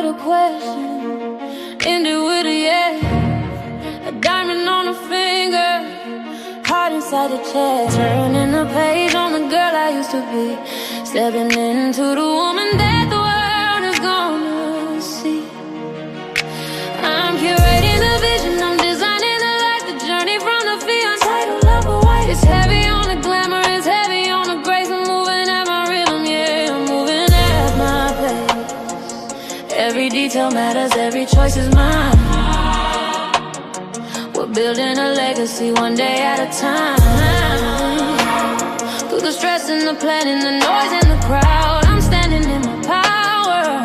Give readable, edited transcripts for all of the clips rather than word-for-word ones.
with a question, ended with a yes. A diamond on a finger, heart inside the chest. Turning the page on the girl I used to be, stepping into the woman that the world is gonna see. I'm curating a vision, I'm designing a life. The journey from the fiancé to lover wife. It's heavy on the glamour, it's heavy on the grace. I'm moving at my rhythm, yeah, I'm moving at my pace. Every detail matters, every choice is mine. We're building a legacy one day at a time. Through the stress and the planning, the noise and the crowd, I'm standing in my power,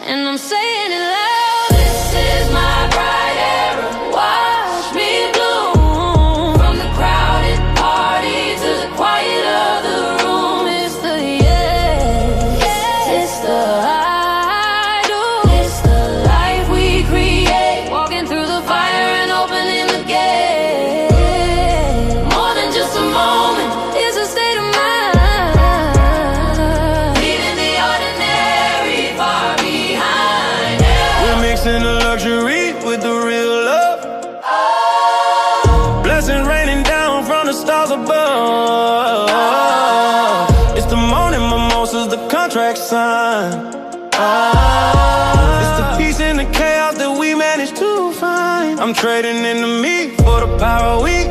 and I'm saying it loud. This is my bride era. Watch me bloom. From the crowded party to the quiet of the room. It's the yes, it's the I do. It's the life we create. Walking through the fire and opening the gate. More than just a moment, it's a state of mind. Leaving the ordinary far behind. We're mixing the luxury with the real love. Blessings raining down from the stars above. It's the morning mimosas, the contract sign. It's the peace in the chaos that we managed to find. I'm trading in the me for the power we